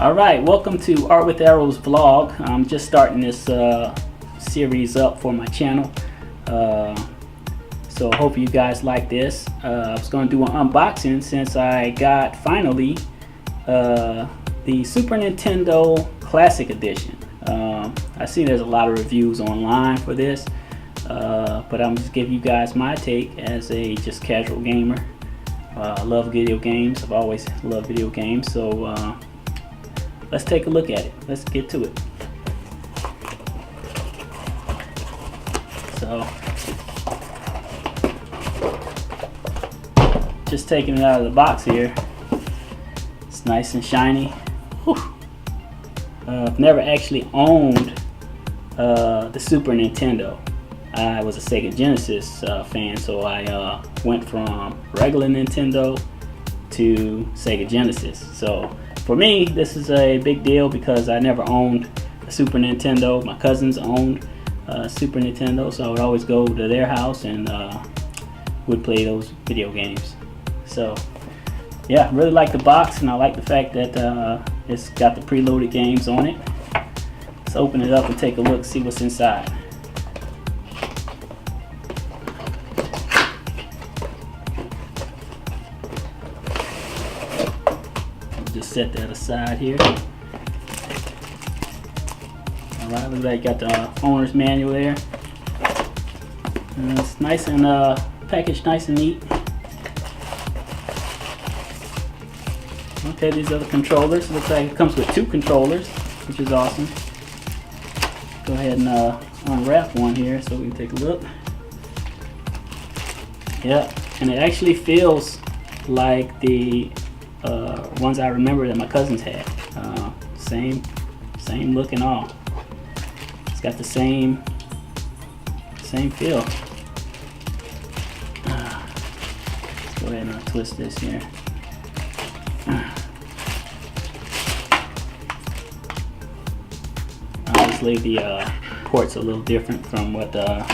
Alright, welcome to Art with Arrows vlog. I'm just starting this series up for my channel. So I hope you guys like this. I was going to do an unboxing since I got finally the Super Nintendo Classic Edition. I see there's a lot of reviews online for this, but I'm just giving you guys my take as a just casual gamer. I love video games. I've always loved video games, so let's take a look at it. Let's get to it. So, just taking it out of the box here. It's nice and shiny. I've never actually owned the Super Nintendo. I was a Sega Genesis fan, so I went from regular Nintendo to Sega Genesis. So for me, this is a big deal because I never owned a Super Nintendo. My cousins owned Super Nintendo, so I would always go to their house and would play those video games. So yeah, I really like the box, and I like the fact that it's got the preloaded games on it. Let's open it up and take a look, see what's inside. Just set that aside here. Alright, look at that, got the owner's manual there. And it's nice and packaged nice and neat. Okay, these are the controllers. It looks like it comes with 2 controllers, which is awesome. Go ahead and unwrap one here so we can take a look. Yeah, and it actually feels like the ones I remember that my cousins had. Same look and all. It's got the same feel. Let's go ahead and untwist this here. Obviously the port's a little different from what the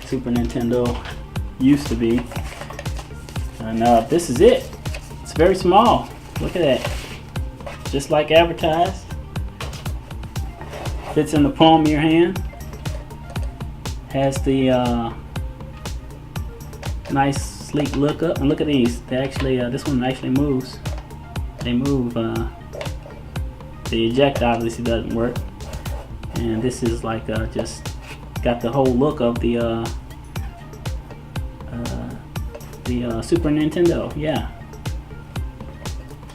Super Nintendo used to be. And this is it. It's very small. Look at that. Just like advertised. Fits in the palm of your hand. Has the nice sleek look up. And look at these. They actually, this one actually moves. They move. The eject obviously doesn't work. And this is like just got the whole look of the Super Nintendo, yeah.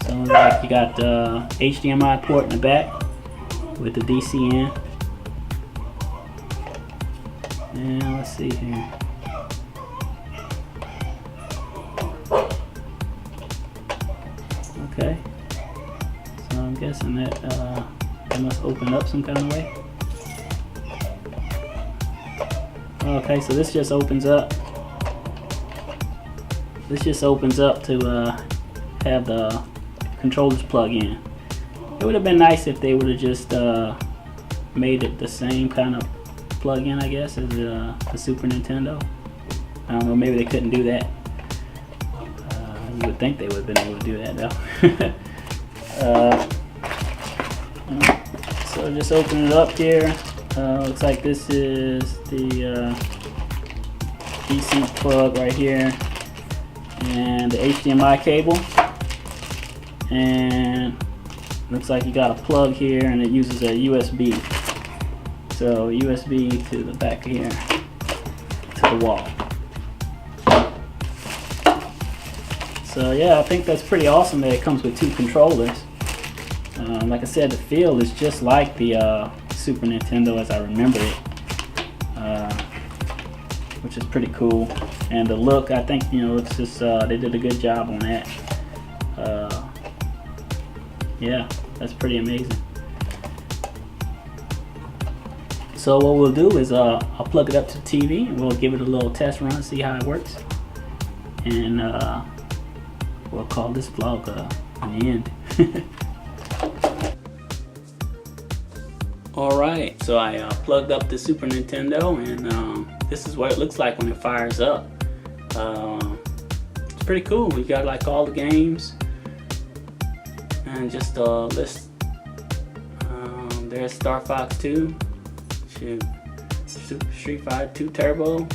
So like you got the HDMI port in the back with the DC in. And let's see here. Okay. So I'm guessing that it must open up some kind of way. Okay, so this just opens up. This just opens up to have the controllers plug in. It would have been nice if they would have just made it the same kind of plug in, I guess, as the Super Nintendo. I don't know, maybe they couldn't do that. You would think they would have been able to do that though. So just open it up here. Looks like this is the DC plug right here, and the HDMI cable, and looks like you got a plug here, and it uses a USB. So USB to the back here, to the wall. So yeah, I think that's pretty awesome that it comes with 2 controllers. Like I said, the feel is just like the Super Nintendo as I remember it, which is pretty cool. And the look, I think, you know, it's just they did a good job on that. Yeah, that's pretty amazing. So what we'll do is I'll plug it up to the TV and we'll give it a little test run, see how it works, and we'll call this vlog the end. Alright, so I plugged up the Super Nintendo, and this is what it looks like when it fires up. It's pretty cool. We got like all the games. And just list. There's Star Fox 2. Shoot. Street Fighter 2 Turbo.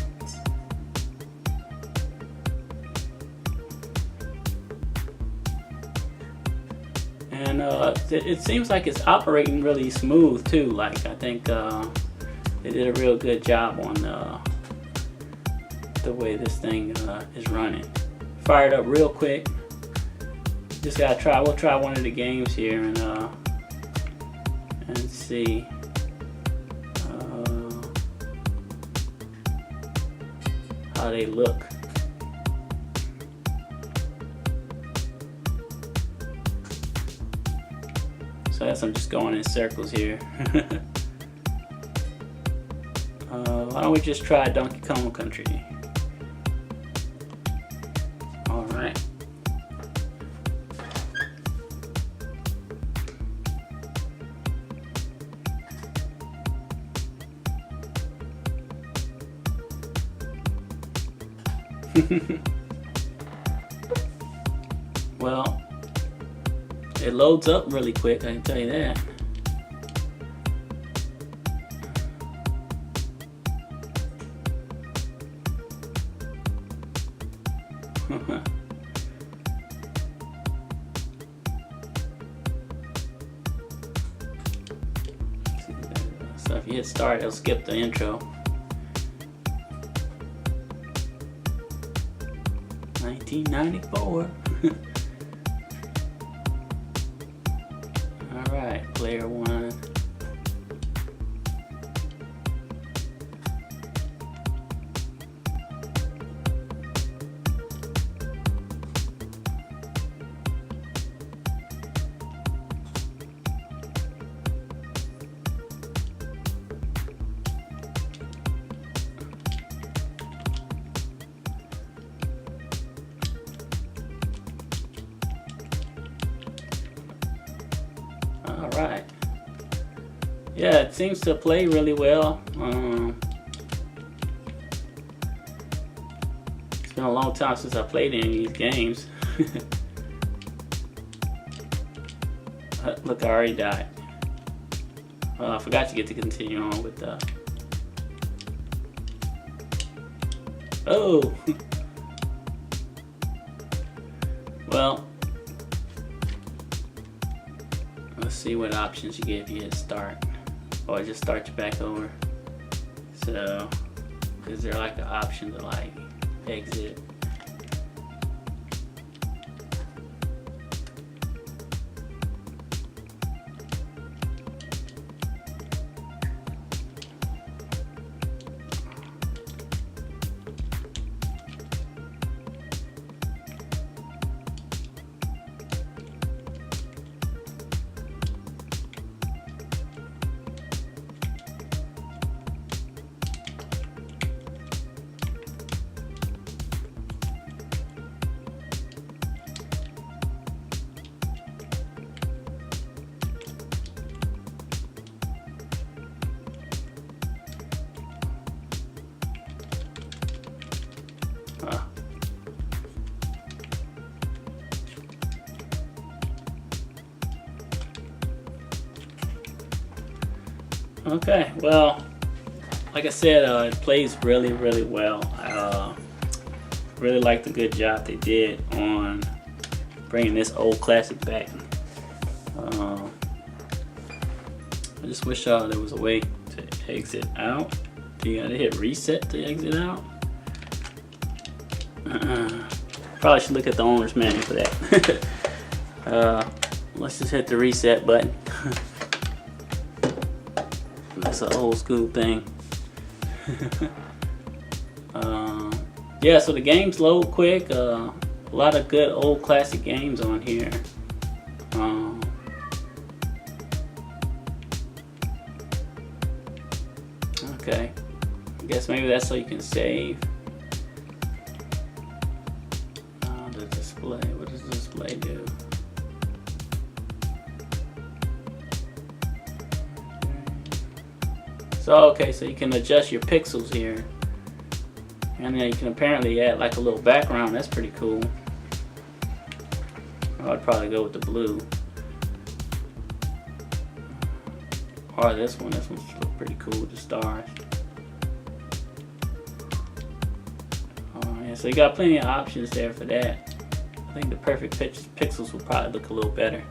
And it seems like it's operating really smooth too. Like, I think they did a real good job on the way this thing is running. Fired up real quick. Just gotta try. We'll try one of the games here and see. How they look. So that's, I'm just going in circles here. Why don't we just try Donkey Kong Country? All right. Well, it loads up really quick, I can tell you that. So if you hit start, it'll skip the intro. 1994. All right, player one. Alright. Yeah, it seems to play really well. It's been a long time since I played any of these games. Look, I already died. I forgot to get to continue on with the... Oh! Well, let's see what options you get if you hit start. Or it just starts you back over. So, is there like an option to like exit? Okay, well, like I said, it plays really, really well. I really like the good job they did on bringing this old classic back. I just wish there was a way to exit out. Do you gotta hit reset to exit out? Probably should look at the owner's manual for that. Let's just hit the reset button. That's an old school thing. Yeah, so the games load quick. A lot of good old classic games on here. Okay, I guess maybe that's so you can save. The display, what does the display do? So okay, so you can adjust your pixels here, and then you can apparently add like a little background. That's pretty cool. I'd probably go with the blue. Or this one. This one's pretty cool with the stars. Yeah, so you got plenty of options there for that. I think the perfect pixels will probably look a little better.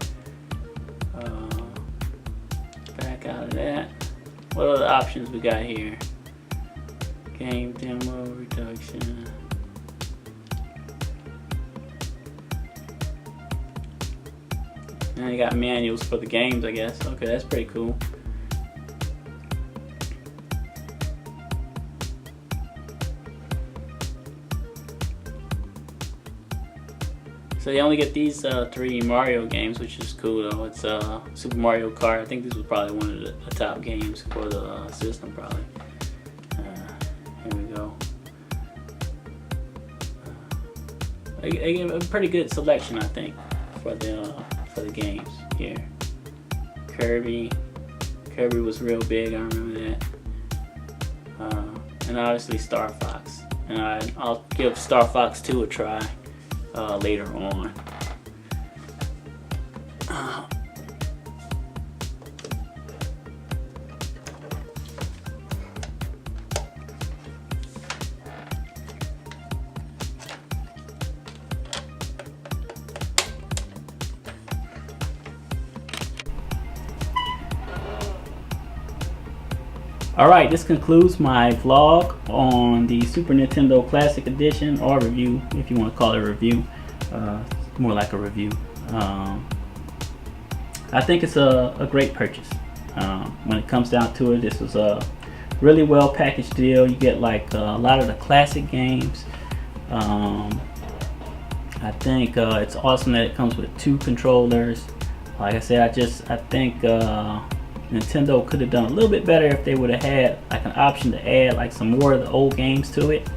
Back out of that. What other options we got here? Game demo reduction. And you got manuals for the games, I guess. Okay, that's pretty cool. So you only get these 3 Mario games, which is cool though. It's Super Mario Kart. I think this was probably one of the top games for the system, probably. Here we go. They gave a pretty good selection, I think, for the games here. Kirby was real big. I remember that. And obviously Star Fox. And I'll give Star Fox 2 a try. Later on. Alright, this concludes my vlog on the Super Nintendo Classic Edition, or review, if you want to call it a review. More like a review. I think it's a great purchase. When it comes down to it, this was a really well packaged deal. You get like a lot of the classic games. I think it's awesome that it comes with 2 controllers. Like I said, I think Nintendo could have done a little bit better if they would have had like an option to add like some more of the old games to it.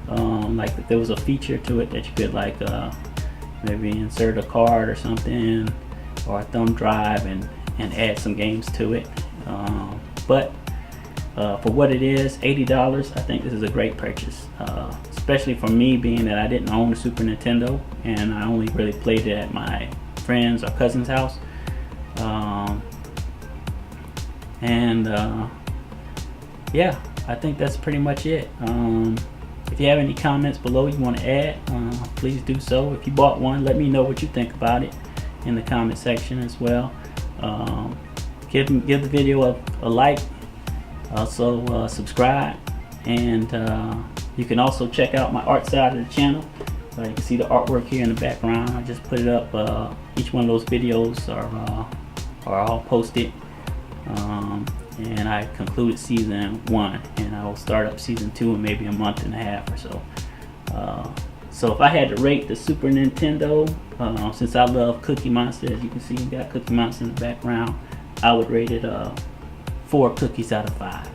Like if there was a feature to it that you could like maybe insert a card or something, or a thumb drive, and add some games to it. But for what it is, $80, I think this is a great purchase. Especially for me, being that I didn't own a Super Nintendo and I only really played it at my friend's or cousin's house. Yeah, I think that's pretty much it. If you have any comments below you want to add, please do so. If you bought one, let me know what you think about it in the comment section as well. Give the video a like. Also subscribe, and you can also check out my art side of the channel. You can see the artwork here in the background. I just put it up. Each one of those videos are all posted. And I concluded season 1, and I will start up season 2 in maybe a month and a half or so. So if I had to rate the Super Nintendo, since I love Cookie Monster, as you can see, you got Cookie Monster in the background, I would rate it 4 cookies out of 5.